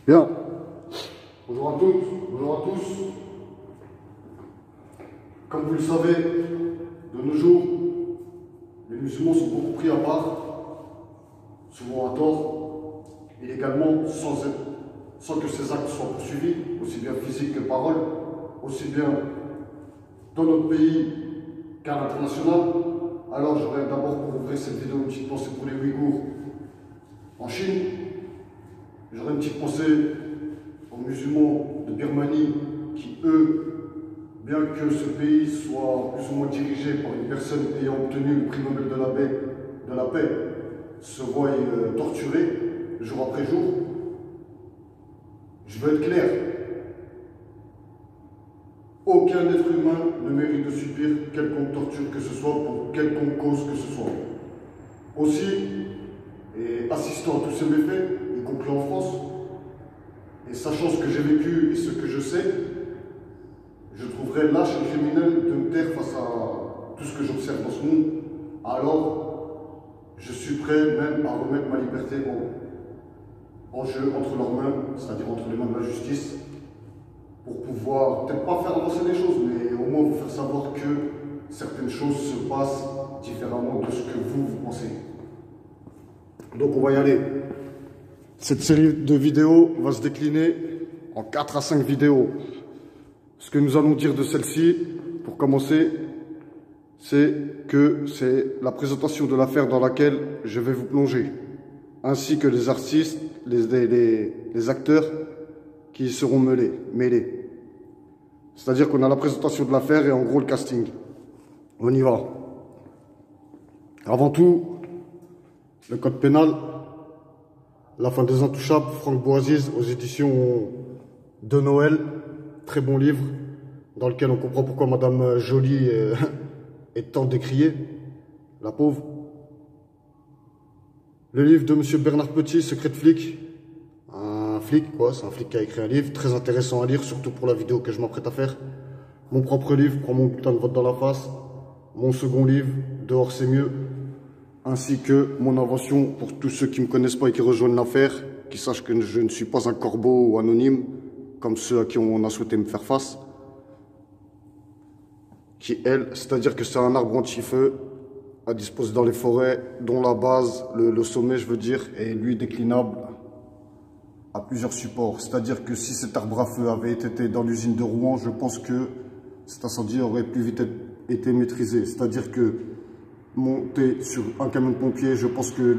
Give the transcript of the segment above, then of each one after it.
Bien. Bonjour à toutes, bonjour à tous. Comme vous le savez, de nos jours, les musulmans sont beaucoup pris à part, souvent à tort, illégalement, sans que ces actes soient poursuivis, aussi bien physiques que paroles, aussi bien dans notre pays qu'à l'international. Alors j'aurais d'abord pour ouvrir cette vidéo une petite pensée pour les Ouïghours en Chine. J'aurais une petite pensée aux musulmans de Birmanie qui, eux, bien que ce pays soit plus ou moins dirigé par une personne ayant obtenu le prix Nobel de la paix, se voient torturés jour après jour. Je veux être clair. Aucun être humain ne mérite de subir quelconque torture que ce soit pour quelconque cause que ce soit. Aussi, et assistant à tous ces méfaits, y compris en France, et sachant ce que j'ai vécu et ce que je sais, je trouverais lâche et criminel de me taire face à tout ce que j'observe dans ce monde. Alors, je suis prêt même à remettre ma liberté en jeu entre leurs mains, c'est-à-dire entre les mains de la justice, pour pouvoir, peut-être pas faire avancer les choses, mais au moins vous faire savoir que certaines choses se passent différemment de ce que vous pensez. Donc on va y aller. Cette série de vidéos va se décliner en 4 à 5 vidéos. Ce que nous allons dire de celle-ci, pour commencer, c'est que c'est la présentation de l'affaire dans laquelle je vais vous plonger, ainsi que les artistes, les acteurs qui y seront mêlés. C'est-à-dire qu'on a la présentation de l'affaire et en gros le casting. On y va. Avant tout, le code pénal, La fin des Intouchables, Franck Boaziz, aux éditions de Noël. Très bon livre, dans lequel on comprend pourquoi Madame Joly est tant décriée, la pauvre. Le livre de Monsieur Bernard Petit, Secret de flic. Un flic, quoi, c'est un flic qui a écrit un livre, très intéressant à lire, surtout pour la vidéo que je m'apprête à faire. Mon propre livre, Prends mon putain de vote dans la face. Mon second livre, Dehors c'est mieux. Ainsi que mon invention pour tous ceux qui ne me connaissent pas et qui rejoignent l'affaire, qui sachent que je ne suis pas un corbeau ou anonyme, comme ceux à qui on a souhaité me faire face. Qui, elle, c'est-à-dire que c'est un arbre anti-feu à disposer dans les forêts, dont la base, le sommet, je veux dire, est lui déclinable à plusieurs supports. C'est-à-dire que si cet arbre à feu avait été dans l'usine de Rouen, je pense que cet incendie aurait plus vite été maîtrisé. C'est-à-dire que monter sur un camion de pompiers, je pense que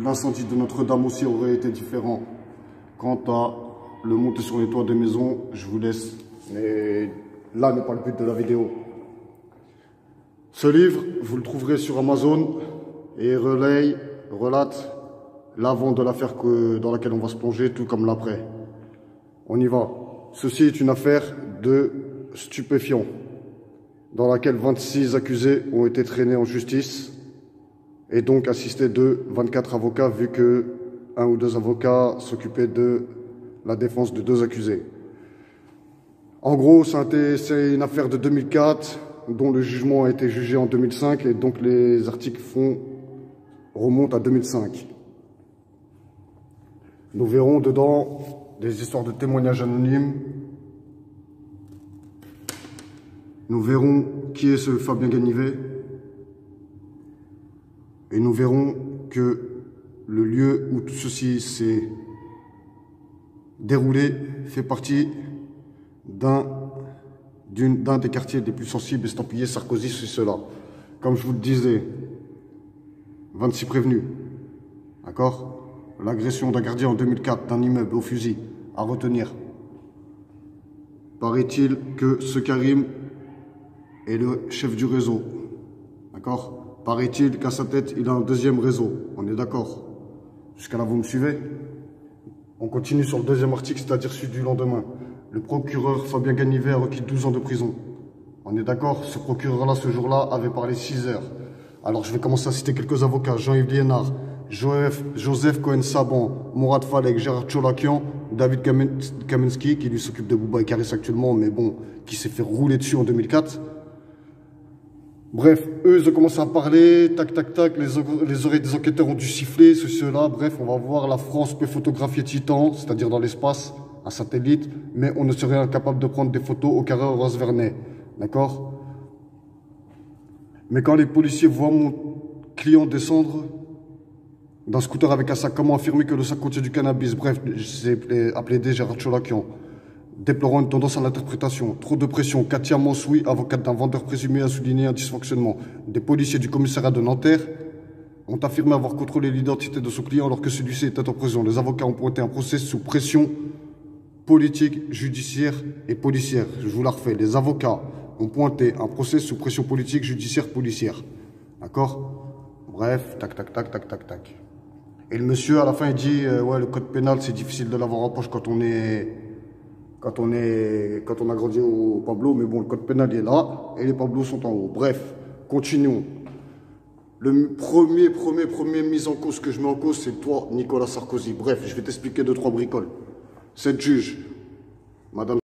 l'incendie de Notre-Dame aussi aurait été différent. Quant à le monter sur les toits des maisons, je vous laisse. Mais là n'est pas le but de la vidéo. Ce livre, vous le trouverez sur Amazon et relate l'avant de l'affaire dans laquelle on va se plonger, tout comme l'après. On y va. Ceci est une affaire de stupéfiants, dans laquelle 26 accusés ont été traînés en justice et donc assistés de 24 avocats, vu que un ou deux avocats s'occupaient de la défense de 2 accusés. En gros, c'est une affaire de 2004, dont le jugement a été jugé en 2005, et donc les articles remontent à 2005. Nous verrons dedans des histoires de témoignages anonymes. Nous verrons qui est ce Fabien Ganivet. Et nous verrons que le lieu où tout ceci s'est déroulé fait partie d'un des quartiers les plus sensibles, estampillés Sarkozy, c'est cela. Comme je vous le disais, 26 prévenus. D'accord? L'agression d'un gardien en 2004 d'un immeuble au fusil, à retenir. Paraît-il que ce Karim est le chef du réseau. D'accord? Paraît-il qu'à sa tête, il a un deuxième réseau. On est d'accord? Jusqu'à là, vous me suivez? On continue sur le deuxième article, c'est-à-dire celui du lendemain. Le procureur Fabien Ganivet a requis 12 ans de prison. On est d'accord? Ce procureur-là, ce jour-là, avait parlé 6 heures. Alors, je vais commencer à citer quelques avocats. Jean-Yves Liénard, Joseph Cohen-Saban, Mourad Falek, Gérard Tcholakian, David Kamensky, qui lui s'occupe de Bouba et Karis actuellement, mais bon, qui s'est fait rouler dessus en 2004. Bref, eux, ils ont commencé à parler, tac, tac, tac, les oreilles des enquêteurs ont dû siffler, ceci, cela. Bref, on va voir, la France peut photographier Titan, c'est-à-dire dans l'espace, un satellite, mais on ne serait incapable de prendre des photos au carré Horace Vernet. D'accord? Mais quand les policiers voient mon client descendre d'un scooter avec un sac, comment affirmer que le sac contient du cannabis? Bref, c'est appelé D. Gérard Cholakian. Déplorant une tendance à l'interprétation, trop de pression, Katia Mansoui, avocate d'un vendeur présumé, a souligné un dysfonctionnement. Des policiers du commissariat de Nanterre ont affirmé avoir contrôlé l'identité de son client alors que celui-ci était en prison. Les avocats ont pointé un procès sous pression politique, judiciaire et policière. Je vous la refais. Les avocats ont pointé un procès sous pression politique, judiciaire, policière. D'accord? Bref, tac, tac, tac, tac, tac, tac. Et le monsieur, à la fin, il dit ouais, le code pénal, c'est difficile de l'avoir en poche quand on a grandi au Pablo, mais bon, le code pénal est là et les Pablos sont en haut. Bref, continuons. Le premier mise en cause que je mets en cause, c'est toi, Nicolas Sarkozy. Bref, je vais t'expliquer 2-3 bricoles. Cette juge, Madame